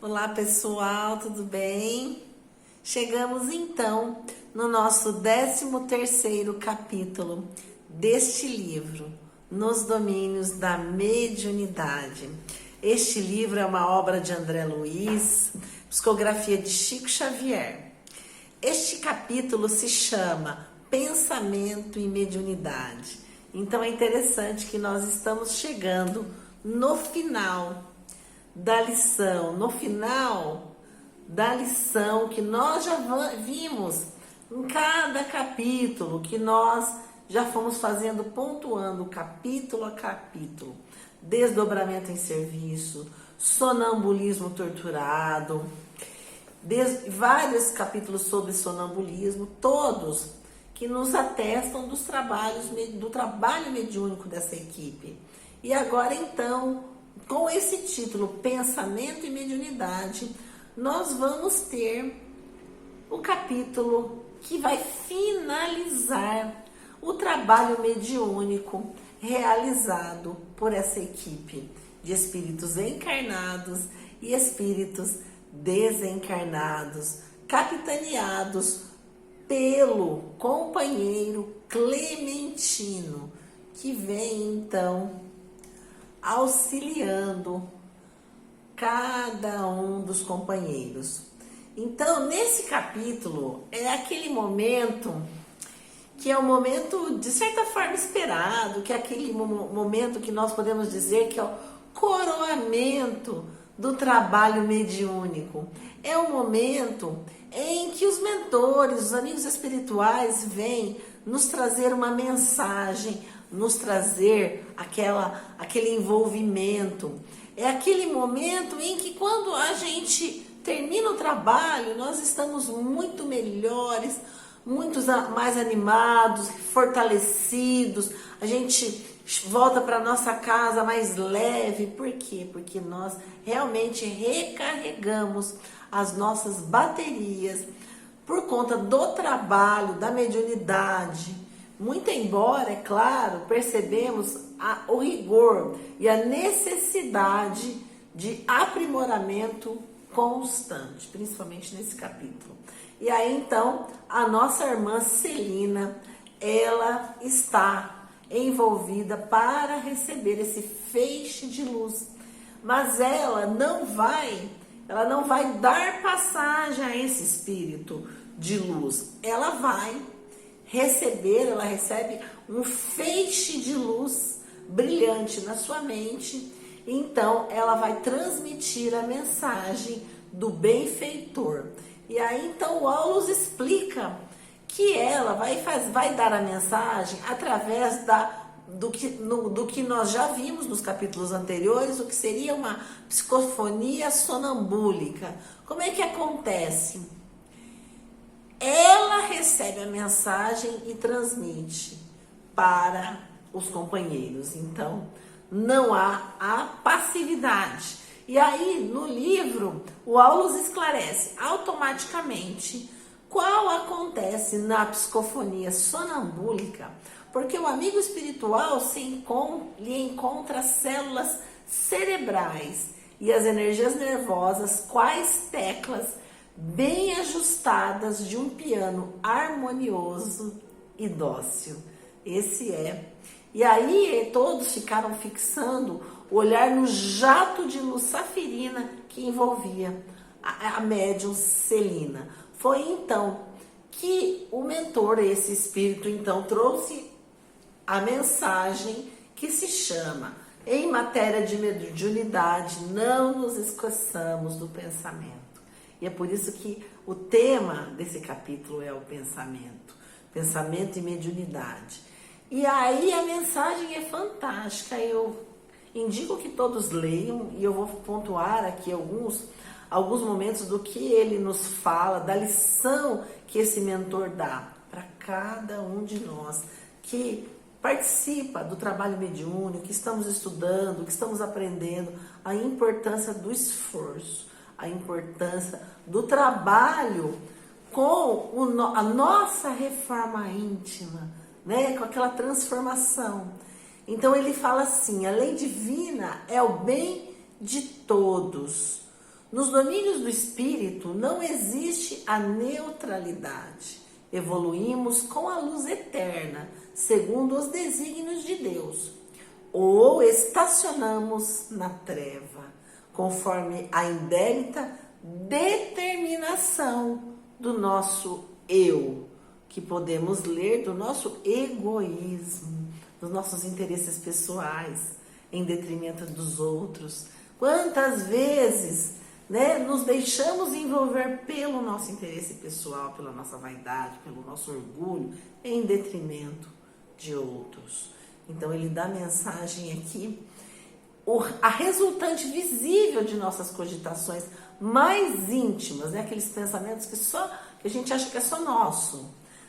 Olá pessoal, tudo bem? Chegamos então no nosso 13º capítulo deste livro, Nos Domínios da Mediunidade. Este livro é uma obra de André Luiz, psicografia de Chico Xavier. Este capítulo se chama Pensamento e Mediunidade. Então é interessante que nós estamos chegando no final da lição, que nós já vimos em cada capítulo, que nós já fomos fazendo, pontuando capítulo a capítulo. Desdobramento em serviço, sonambulismo torturado, vários capítulos sobre sonambulismo, todos que nos atestam do trabalho mediúnico dessa equipe. E agora então, com esse título, Pensamento e Mediunidade, nós vamos ter o capítulo que vai finalizar o trabalho mediúnico realizado por essa equipe de espíritos encarnados e espíritos desencarnados, capitaneados pelo companheiro Clementino, que vem então auxiliando cada um dos companheiros. Então, nesse capítulo, é aquele momento que é um momento, de certa forma, esperado, que é aquele momento que nós podemos dizer que é o coroamento do trabalho mediúnico. É um momento em que os mentores, os amigos espirituais vêm nos trazer uma mensagem, nos trazer aquele envolvimento. É aquele momento em que, quando a gente termina o trabalho, nós estamos muito melhores, muito mais animados, fortalecidos, a gente volta para nossa casa mais leve. Por quê? Porque nós realmente recarregamos as nossas baterias por conta do trabalho, da mediunidade. Muito embora, é claro, percebemos o rigor e a necessidade de aprimoramento constante, principalmente nesse capítulo. E aí, então, a nossa irmã Celina, ela está envolvida para receber esse feixe de luz, mas ela não vai dar passagem a esse espírito de luz. Ela recebe um feixe de luz brilhante na sua mente. Então ela vai transmitir a mensagem do benfeitor. E aí então o Aulus explica que ela vai dar a mensagem através do que nós já vimos nos capítulos anteriores, o que seria uma psicofonia sonambúlica. Como é que acontece? Ela recebe a mensagem e transmite para os companheiros. Então, não há a passividade. E aí, no livro, o Aulus esclarece automaticamente qual acontece na psicofonia sonambúlica, porque o amigo espiritual lhe encontra células cerebrais e as energias nervosas, quais teclas bem ajustadas de um piano harmonioso e dócil. Esse é. E aí todos ficaram fixando o olhar no jato de luz safirina que envolvia a médium Celina. Foi então que o mentor, esse espírito, então trouxe a mensagem que se chama: em matéria de mediunidade, não nos esqueçamos do pensamento. E é por isso que o tema desse capítulo é o pensamento e mediunidade. E aí a mensagem é fantástica. Eu indico que todos leiam, e eu vou pontuar aqui alguns momentos do que ele nos fala, da lição que esse mentor dá para cada um de nós que participa do trabalho mediúnico, que estamos estudando, que estamos aprendendo, a importância do esforço, a importância do trabalho com a nossa reforma íntima, né? Com aquela transformação. Então ele fala assim: a lei divina é o bem de todos. Nos domínios do espírito não existe a neutralidade. Evoluímos com a luz eterna, segundo os desígnios de Deus, ou estacionamos na treva, conforme a indébita determinação do nosso eu, que podemos ler do nosso egoísmo, dos nossos interesses pessoais, em detrimento dos outros. Quantas vezes, nos deixamos envolver pelo nosso interesse pessoal, pela nossa vaidade, pelo nosso orgulho, em detrimento de outros. Então ele dá mensagem aqui, a resultante visível de nossas cogitações mais íntimas, aqueles pensamentos que a gente acha que é só nosso,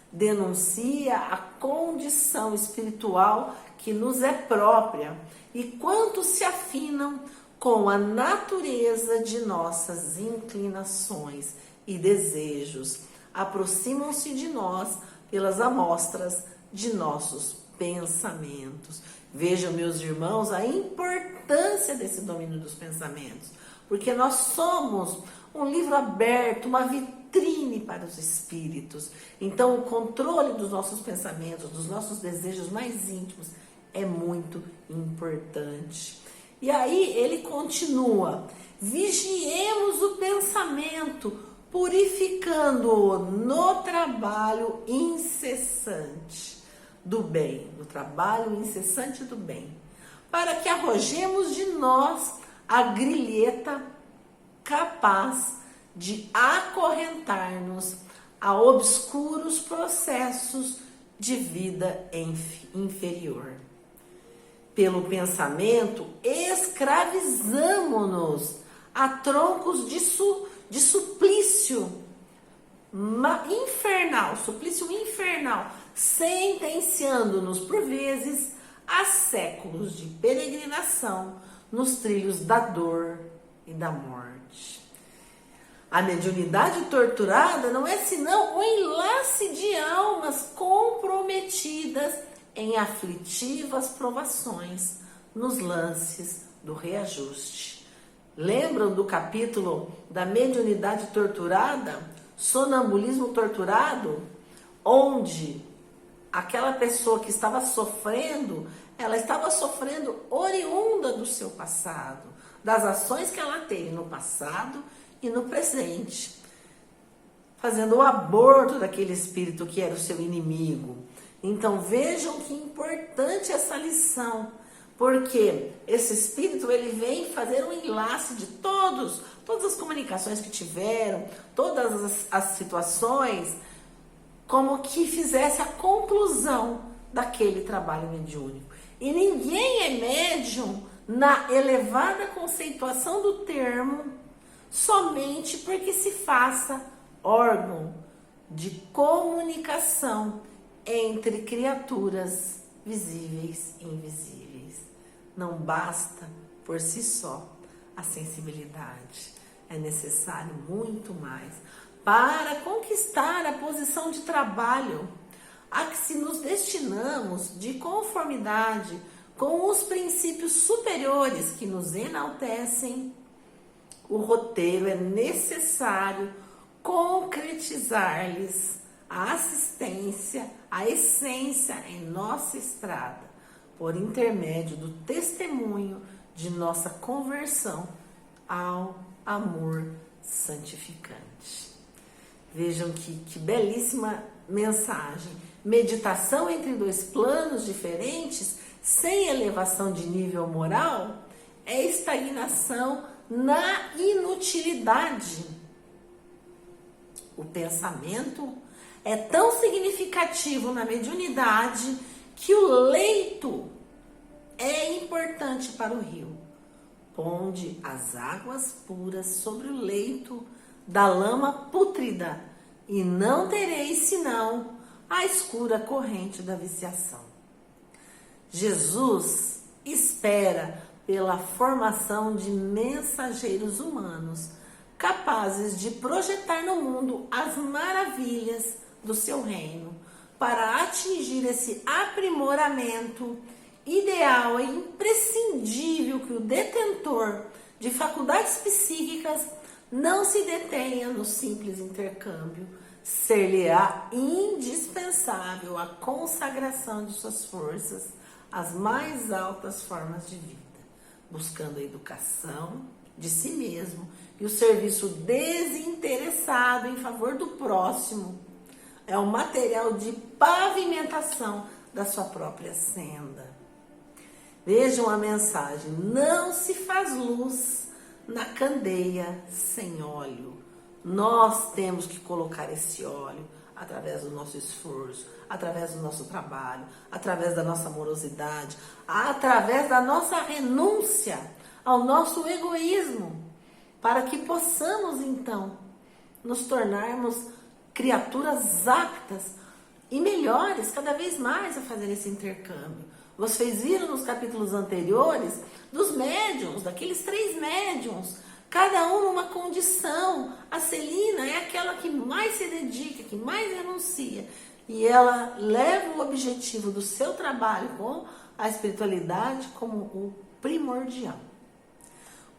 denuncia a condição espiritual que nos é própria e quanto se afinam com a natureza de nossas inclinações e desejos, aproximam-se de nós pelas amostras de nossos pensamentos. Vejam, meus irmãos, a importância desse domínio dos pensamentos, porque nós somos um livro aberto, uma vitrine para os espíritos. Então, o controle dos nossos pensamentos, dos nossos desejos mais íntimos é muito importante. E aí ele continua: vigiemos o pensamento, purificando-o no trabalho incessante do bem, no trabalho incessante do bem, para que arrojemos de nós a grilheta capaz de acorrentar-nos a obscuros processos de vida inferior. Pelo pensamento, escravizamo-nos a troncos de suplício infernal, sentenciando-nos por vezes a séculos de peregrinação nos trilhos da dor e da morte. A mediunidade torturada não é senão o enlace de almas comprometidas em aflitivas provações nos lances do reajuste. Lembram do capítulo da mediunidade torturada, sonambulismo torturado, onde aquela pessoa que estava sofrendo, ela estava sofrendo oriunda do seu passado, das ações que ela teve no passado e no presente, fazendo o aborto daquele espírito que era o seu inimigo. Então vejam que importante essa lição, porque esse espírito ele vem fazer um enlace de todas as comunicações que tiveram, todas as situações, como que fizesse a conclusão daquele trabalho mediúnico. E ninguém é médium na elevada conceituação do termo somente porque se faça órgão de comunicação entre criaturas visíveis e invisíveis. Não basta por si só a sensibilidade. É necessário muito mais para conquistar a posição de trabalho a que se nos destinamos de conformidade com os princípios superiores que nos enaltecem. O roteiro é necessário concretizar-lhes a assistência, a essência em nossa estrada, por intermédio do testemunho de nossa conversão ao amor santificante. Vejam que belíssima mensagem. Meditação entre dois planos diferentes, sem elevação de nível moral, é estagnação na inutilidade. O pensamento é tão significativo na mediunidade que o leito é importante para o rio. Ponde as águas puras sobre o leito da lama pútrida, e não tereis senão a escura corrente da viciação. Jesus espera pela formação de mensageiros humanos capazes de projetar no mundo as maravilhas do seu reino, para atingir esse aprimoramento ideal e imprescindível que o detentor de faculdades psíquicas Não se detenha no simples intercâmbio, ser-lhe-á indispensável a consagração de suas forças às mais altas formas de vida, buscando a educação de si mesmo e o serviço desinteressado em favor do próximo. É um material de pavimentação da sua própria senda. Vejam a mensagem: não se faz luz na candeia sem óleo. Nós temos que colocar esse óleo através do nosso esforço, através do nosso trabalho, através da nossa amorosidade, através da nossa renúncia ao nosso egoísmo, para que possamos então nos tornarmos criaturas aptas e melhores cada vez mais a fazer esse intercâmbio. Vocês viram nos capítulos anteriores dos médiuns, daqueles 3 médiuns, cada um numa condição. A Celina é aquela que mais se dedica, que mais renuncia. E ela leva o objetivo do seu trabalho com a espiritualidade como o primordial.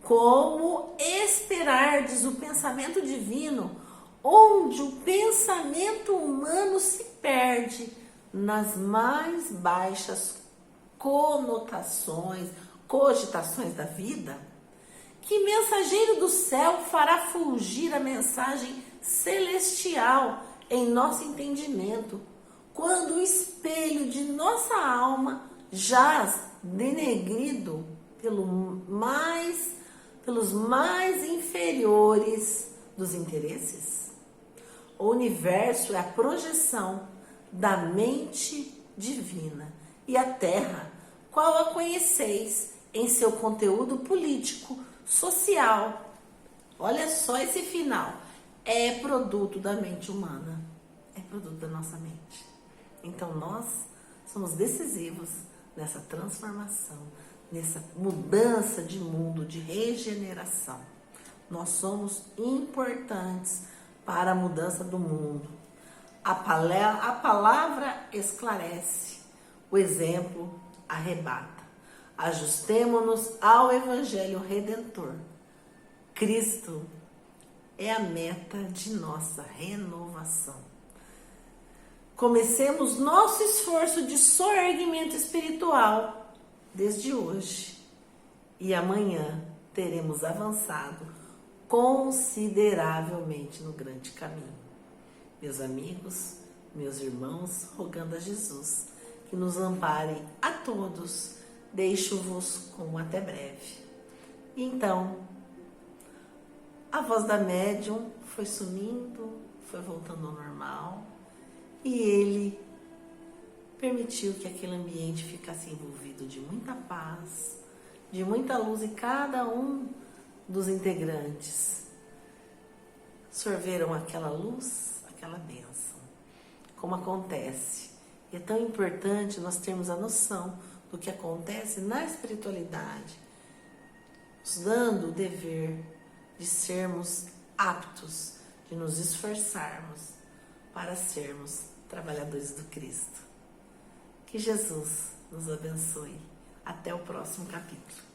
Como esperardes o pensamento divino, onde o pensamento humano se perde nas mais baixas conotações, cogitações da vida? Que mensageiro do céu fará fulgir a mensagem celestial em nosso entendimento, quando o espelho de nossa alma jaz denegrido pelos mais inferiores dos interesses? O universo é a projeção da mente divina, e a Terra, qual a conheceis em seu conteúdo político, social. Olha só esse final. É produto da mente humana. É produto da nossa mente. Então nós somos decisivos nessa transformação, nessa mudança de mundo, de regeneração. Nós somos importantes para a mudança do mundo. A palavra esclarece, o exemplo arrebata. Ajustemo-nos ao Evangelho Redentor. Cristo é a meta de nossa renovação. Comecemos nosso esforço de soerguimento espiritual desde hoje. E amanhã teremos avançado consideravelmente no grande caminho. Meus amigos, meus irmãos, rogando a Jesus que nos ampare a todos. Deixo-vos com até breve. Então, a voz da médium foi sumindo, foi voltando ao normal, e ele permitiu que aquele ambiente ficasse envolvido de muita paz, de muita luz, e cada um dos integrantes sorveram aquela luz, aquela bênção. Como acontece. E é tão importante nós termos a noção do que acontece na espiritualidade, nos dando o dever de sermos aptos, de nos esforçarmos para sermos trabalhadores do Cristo. Que Jesus nos abençoe. Até o próximo capítulo.